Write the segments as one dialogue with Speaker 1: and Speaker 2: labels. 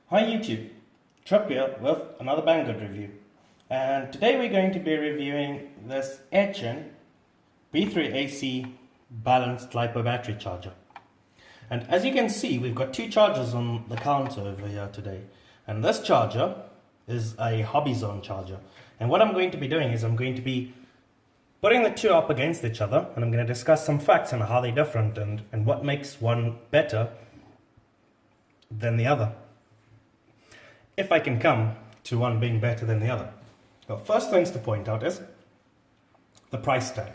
Speaker 1: Hi YouTube, Trip here with another Banggood review, and today we're going to be reviewing this Eachine B3AC balanced lipo battery charger. And as you can see, we've got two chargers on the counter over here today, and this charger is a hobby zone charger. And what I'm going to be doing is I'm going to be putting the two up against each other, and I'm going to discuss some facts on how they're different and what makes one better than the other, if I can come to one being better than the other. Well, first things to point out is the price tag.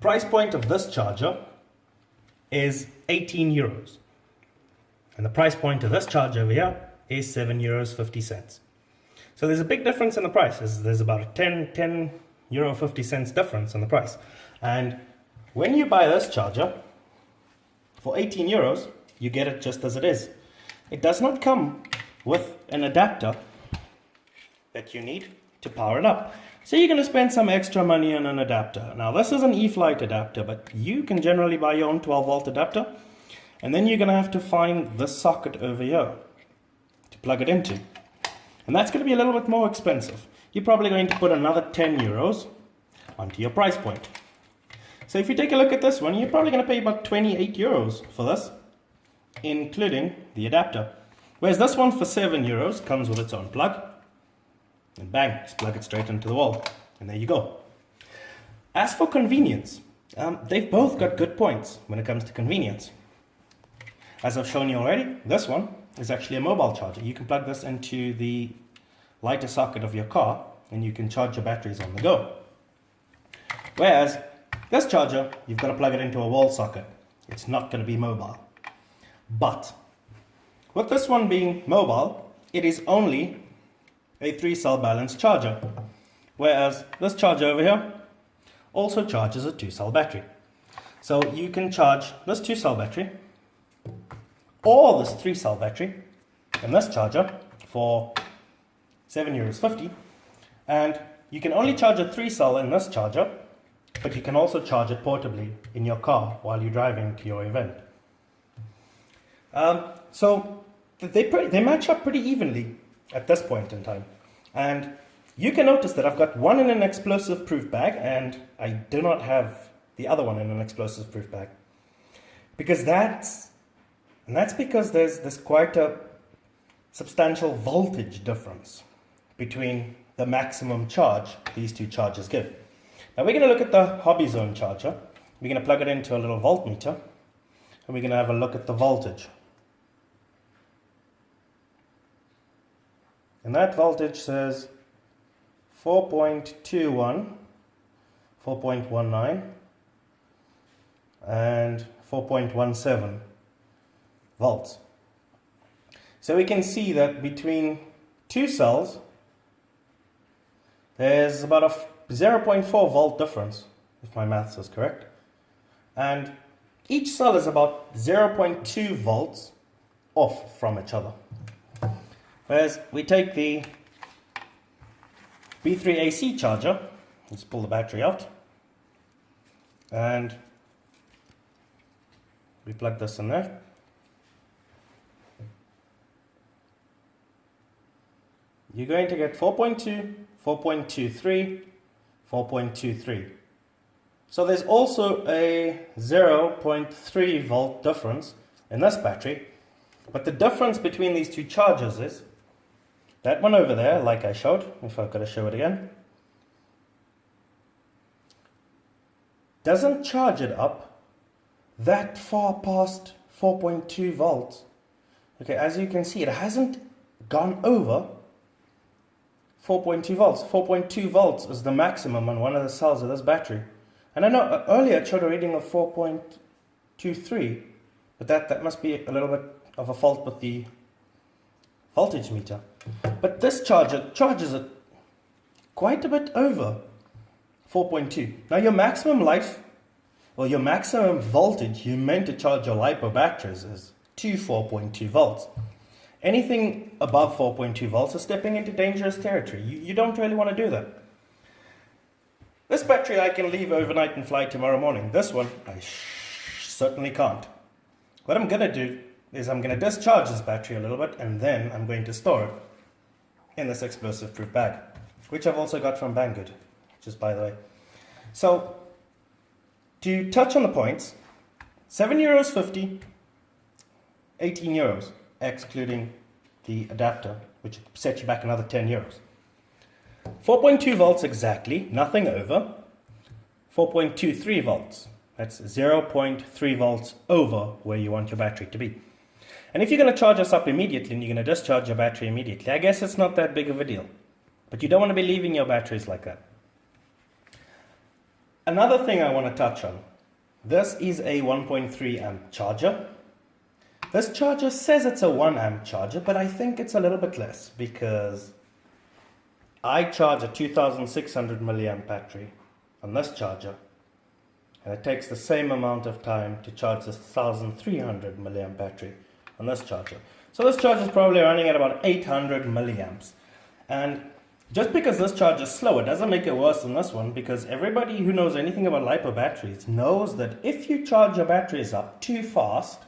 Speaker 1: Price point of this charger is 18 euros. And the price point of this charger over here is 7 euros 50 cents. So there's a big difference in the prices. There's about a 10 euro 50 cents difference in the price. And when you buy this charger for 18 euros, you get it just as it is. It does not come with an adapter that you need to power it up. So you're going to spend some extra money on an adapter. Now this is an E-Flite adapter, but you can generally buy your own 12 volt adapter, and then you're going to have to find this socket over here to plug it into. And that's going to be a little bit more expensive. You're probably going to put another 10 euros onto your price point. So if you take a look at this one, you're probably going to pay about 28 euros for this, including the adapter. Whereas this one for 7 euros comes with its own plug, and bang, just plug it straight into the wall, and there you go. As for convenience, they've both got good points when it comes to convenience. As I've shown you already, this one is actually a mobile charger. You can plug this into the lighter socket of your car, and you can charge your batteries on the go. Whereas this charger, you've got to plug it into a wall socket. It's not going to be mobile. But with this one being mobile, it is only a 3-cell balanced charger, whereas this charger over here also charges a 2-cell battery. So you can charge this 2-cell battery or this 3-cell battery in this charger for 7 euros 50, and you can only charge a 3-cell in this charger, but you can also charge it portably in your car while you're driving to your event. So they match up pretty evenly at this point in time. And you can notice that I've got one in an explosive proof bag, and I do not have the other one in an explosive proof bag. Because that's because there's quite a substantial voltage difference between the maximum charge these two chargers give. Now we're going to look at the hobby zone charger. We're going to plug it into a little voltmeter, and we're going to have a look at the voltage. And that voltage says 4.21, 4.19, and 4.17 volts. So we can see that between two cells, there's about a 0.4 volt difference, if my maths is correct. And each cell is about 0.2 volts off from each other. Whereas we take the B3AC charger, let's pull the battery out, and we plug this in there. You're going to get 4.2, 4.23, 4.23. So there's also a 0.3 volt difference in this battery, but the difference between these two chargers is that one over there, like I showed, if I've got to show it again, doesn't charge it up that far past 4.2 volts. Okay, as you can see, it hasn't gone over 4.2 volts. 4.2 volts is the maximum on one of the cells of this battery. And I know earlier it showed a reading of 4.23, but that must be a little bit of a fault with the voltage meter. But this charger charges it quite a bit over 4.2. Now your maximum life, or your maximum voltage you meant to charge your lipo batteries is 4.2 volts. Anything above 4.2 volts is stepping into dangerous territory. You don't really want to do that. This battery I can leave overnight and fly tomorrow morning. This one I certainly can't. What I'm going to do is I'm going to discharge this battery a little bit, and then I'm going to store it in this explosive proof bag, which I've also got from Banggood, just by the way. So, to touch on the points, €7.50, 18 euros, excluding the adapter, which sets you back another 10 euros. 4.2 volts exactly, nothing over. 4.23 volts, that's 0.3 volts over where you want your battery to be. And if you're going to charge us up immediately and you're going to discharge your battery immediately, I guess it's not that big of a deal. But you don't want to be leaving your batteries like that. Another thing I want to touch on. This is a 1.3 amp charger. This charger says it's a 1 amp charger, but I think it's a little bit less because I charge a 2600 milliamp battery on this charger, and it takes the same amount of time to charge this 1300 milliamp battery on this charger. So this charger is probably running at about 800 milliamps. And just because this charger is slower doesn't make it worse than this one, because everybody who knows anything about lipo batteries knows that if you charge your batteries up too fast,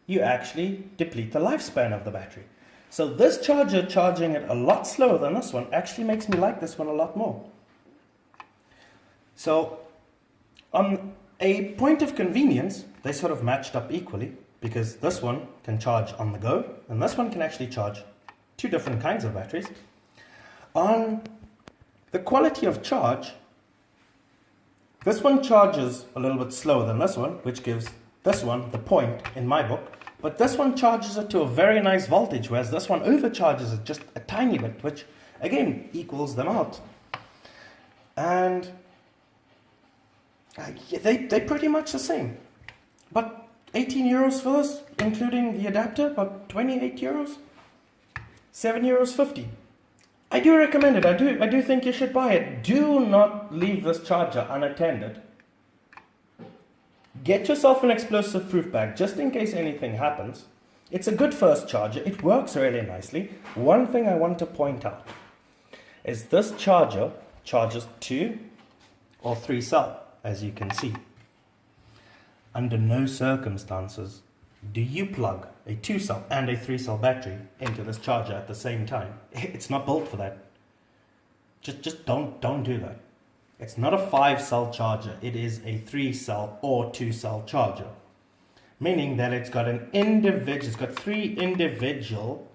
Speaker 1: you actually deplete the lifespan of the battery. So this charger charging it a lot slower than this one actually makes me like this one a lot more. So on a point of convenience, they sort of matched up equally, because this one can charge on the go and this one can actually charge two different kinds of batteries. On the quality of charge, this one charges a little bit slower than this one, which gives this one the point in my book. But this one charges it to a very nice voltage, whereas this one overcharges it just a tiny bit, which again equals them out. And they're pretty much the same. But 18 euros for this, including the adapter, about 28 euros. €7.50. I do recommend it. I do think you should buy it. Do not leave this charger unattended. Get yourself an explosive proof bag just in case anything happens. It's a good first charger. It works really nicely. One thing I want to point out is this charger charges 2 or 3 cell, as you can see. Under no circumstances do you plug a 2 cell and a 3 cell battery into this charger at the same time. It's not built for that. Just don't do that. It's not a 5 cell charger, it is a 3 cell or 2 cell charger. Meaning that it's got 3 individual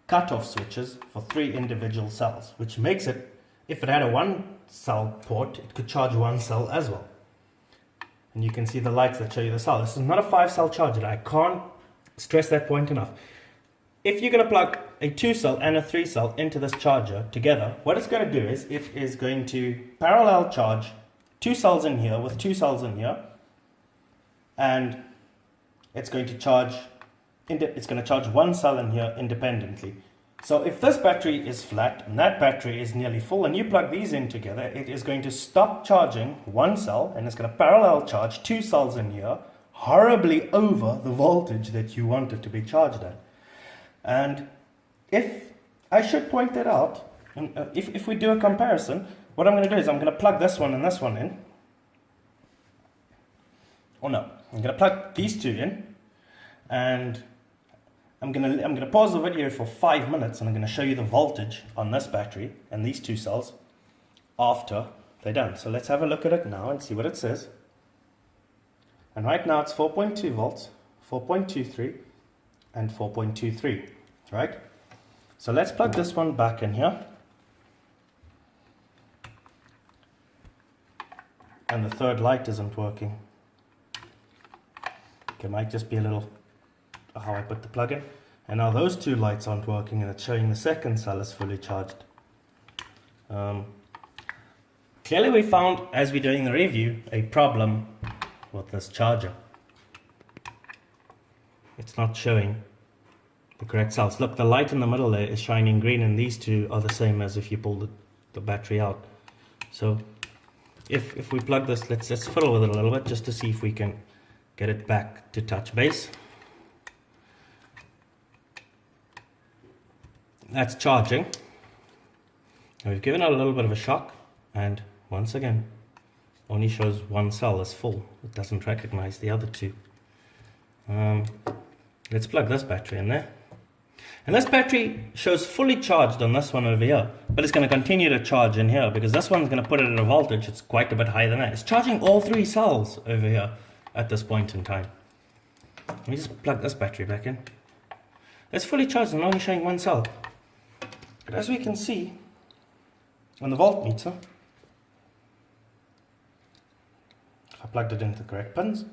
Speaker 1: cutoff switches for 3 individual cells, which makes it, if it had a 1 cell port, it could charge 1 cell as well. And you can see the lights that show you the cell. This is not a 5 cell charger. I can't stress that point enough. If you're going to plug a 2 cell and a 3 cell into this charger together, what it's going to do is it is going to parallel charge 2 cells in here with 2 cells in here, and it's going to charge 1 cell in here independently. So if this battery is flat and that battery is nearly full and you plug these in together, it is going to stop charging 1 cell and it's going to parallel charge 2 cells in here horribly over the voltage that you want it to be charged at. And if I should point that out, if we do a comparison, what I'm going to do is I'm going to plug this one and this one in. Or no, I'm going to plug these two in, and I'm going to pause the video for 5 minutes, and I'm going to show you the voltage on this battery and these 2 cells after they're done. So let's have a look at it now and see what it says. And right now it's 4.2 volts, 4.23 and 4.23, right? So let's plug this one back in here. And the third light isn't working. It might just be a little how I put the plug in. And now those 2 lights aren't working, and it's showing the second cell is fully charged. Clearly we found, as we're doing the review, a problem with this charger. It's not showing the correct cells. Look, the light in the middle there is shining green, and these 2 are the same as if you pull the battery out. So if we plug this, let's fiddle with it a little bit just to see if we can get it back to touch base. That's charging. Now we've given it a little bit of a shock, and once again only shows 1 cell is full. It doesn't recognize the other 2. Let's plug this battery in there. And this battery shows fully charged on this one over here, but it's going to continue to charge in here because this one's going to put it at a voltage it's quite a bit higher than that. It's charging all 3 cells over here at this point in time. Let me just plug this battery back in. It's fully charged and only showing 1 cell. But as we can see on the voltmeter, if I plugged it into the correct pins,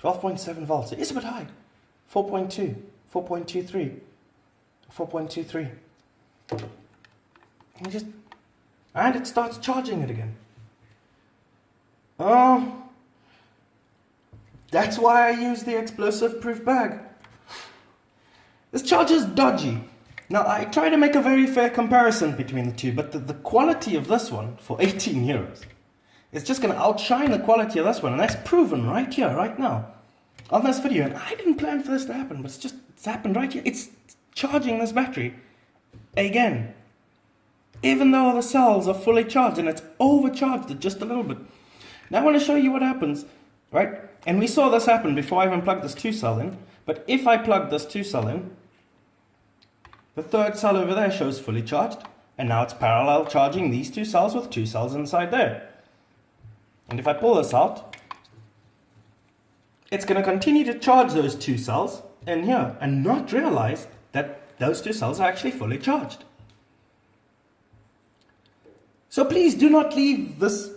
Speaker 1: 12.7 volts. It is a bit high. 4.2, 4.23, 4.23. And it starts charging it again. Oh, that's why I use the explosive proof bag. This charger is dodgy. Now I try to make a very fair comparison between the two, but the quality of this one for 18 euros is just going to outshine the quality of this one, and that's proven right here, right now, on this video. And I didn't plan for this to happen, but it's happened right here. It's charging this battery again, even though the cells are fully charged, and it's overcharged it just a little bit. Now I want to show you what happens, right? And we saw this happen before I even plugged this 2 cell in, but if I plug this 2 cell in, the 3rd cell over there shows fully charged, and now it's parallel charging these 2 cells with 2 cells inside there. And if I pull this out, it's going to continue to charge those 2 cells in here and not realize that those 2 cells are actually fully charged. So please do not leave this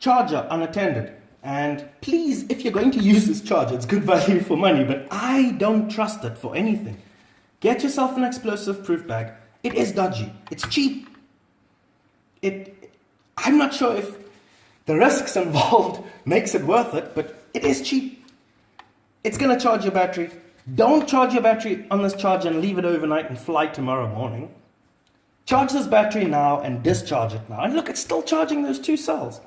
Speaker 1: charger unattended. And please, if you're going to use this charger, it's good value for money, but I don't trust it for anything. Get yourself an explosive proof bag. It is dodgy. It's cheap. I'm not sure if the risks involved makes it worth it, but it is cheap. It's going to charge your battery. Don't charge your battery on this charger and leave it overnight and fly tomorrow morning. Charge this battery now and discharge it now. And look, it's still charging those 2 cells.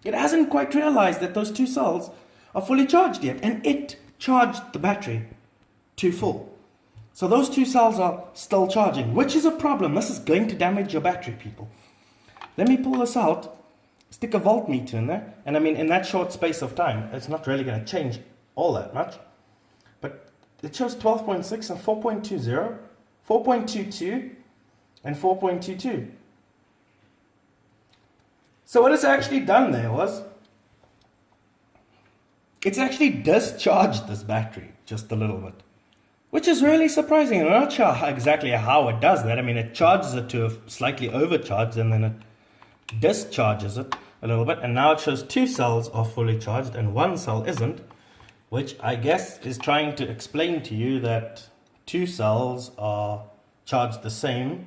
Speaker 1: It hasn't quite realized that those 2 cells are fully charged yet, and it charged the battery to full. So those 2 cells are still charging, which is a problem. This is going to damage your battery, people. Let me pull this out, stick a voltmeter in there, and I mean, in that short space of time, it's not really going to change all that much. But it shows 12.6 and 4.20, 4.22, and 4.22. So what it's actually done there was, it's actually discharged this battery just a little bit, which is really surprising. I'm not sure exactly how it does that. I mean, it charges it to a slightly overcharged, and then it discharges it a little bit, and now it shows 2 cells are fully charged and 1 cell isn't, which I guess is trying to explain to you that 2 cells are charged the same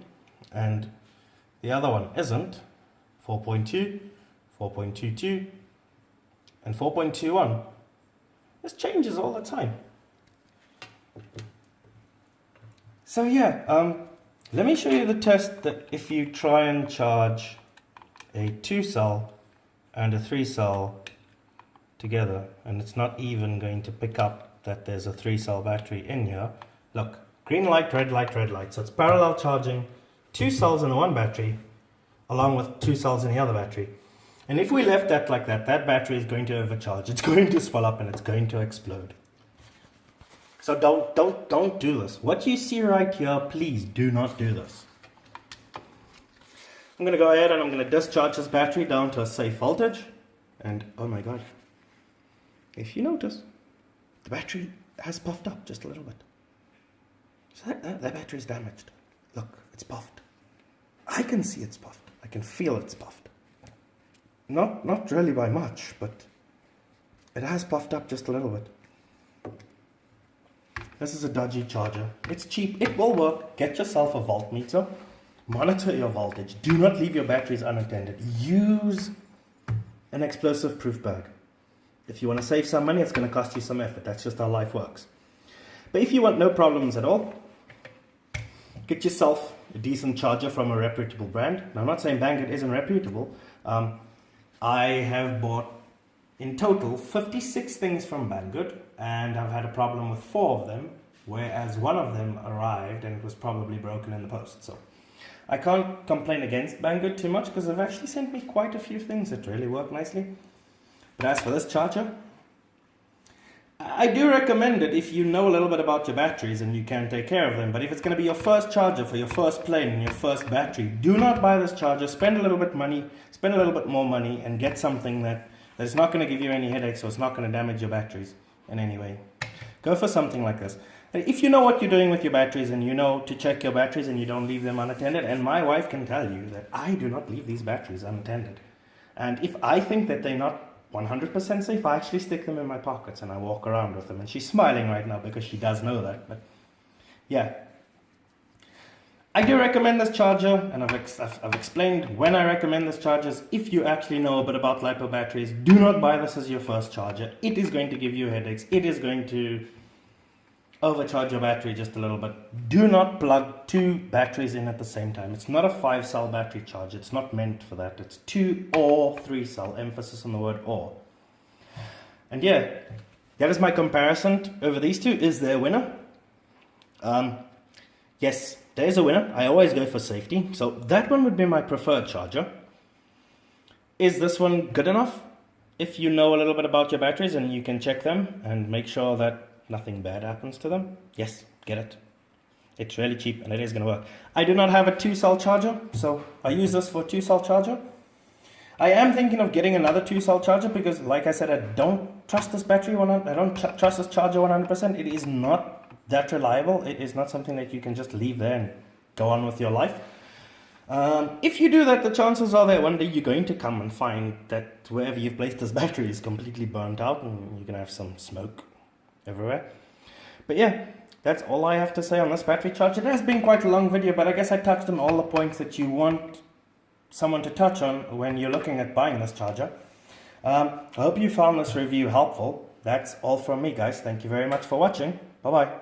Speaker 1: and the other one isn't. 4.2, 4.22, and 4.21. This changes all the time. So yeah, let me show you the test that if you try and charge a 2 cell and a 3 cell together, and it's not even going to pick up that there's a 3 cell battery in here. Look, green light, red light, red light. So it's parallel charging 2 cells in the one battery along with 2 cells in the other battery. And if we left that like that, that battery is going to overcharge. It's going to swell up and it's going to explode. So don't do this. What you see right here, please do not do this. I'm going to go ahead and I'm going to discharge this battery down to a safe voltage. And oh my god, if you notice, the battery has puffed up just a little bit. So that battery is damaged. Look, it's puffed. I can see it's puffed. I can feel it's puffed. Not really by much, but it has puffed up just a little bit. This is a dodgy charger. It's cheap. It will work. Get yourself a voltmeter. Monitor your voltage. Do not leave your batteries unattended. Use an explosive proof bag. If you want to save some money, it's going to cost you some effort. That's just how life works. But if you want no problems at all, get yourself a decent charger from a reputable brand. Now, I'm not saying Banggood isn't reputable. I have bought in total 56 things from Banggood, and I've had a problem with 4 of them, whereas one of them arrived and it was probably broken in the post. So I can't complain against Banggood too much because they've actually sent me quite a few things that really work nicely. But as for this charger, I do recommend it if you know a little bit about your batteries and you can take care of them. But if it's going to be your first charger for your first plane and your first battery, do not buy this charger. Spend a little bit more money and get something that is not going to give you any headaches or it's not going to damage your batteries in any way. Go for something like this. If you know what you're doing with your batteries and you know to check your batteries and you don't leave them unattended, and my wife can tell you that I do not leave these batteries unattended. And if I think that they're not 100% safe, I actually stick them in my pockets and I walk around with them. And she's smiling right now because she does know that. But yeah, I do recommend this charger, and I've explained when I recommend this charger. If you actually know a bit about lipo batteries, do not buy this as your first charger. It is going to give you headaches. It is going to overcharge your battery just a little bit. Do not plug two batteries in at the same time. It's not a 5-cell battery charger. It's not meant for that. It's 2 or 3-cell, emphasis on the word or. And yeah, that is my comparison over these two. Is there a winner? Yes, there's a winner. I always go for safety. So that one would be my preferred charger. Is this one good enough? If you know a little bit about your batteries and you can check them and make sure that nothing bad happens to them, yes, get it. It's really cheap and it is going to work. I do not have a 2-cell charger, so I use this for a 2-cell charger. I am thinking of getting another 2-cell charger because, like I said, I don't trust this battery 100%. I don't trust this charger 100%. It is not that reliable. It is not something that you can just leave there and go on with your life. If you do that, the chances are that one day you're going to come and find that wherever you've placed this battery is completely burnt out and you're going to have some smoke everywhere. But yeah, that's all I have to say on this battery charger. It has been quite a long video, but I guess I touched on all the points that you want someone to touch on when you're looking at buying this charger. I hope you found this review helpful. That's all from me, guys. Thank you very much for watching. Bye bye.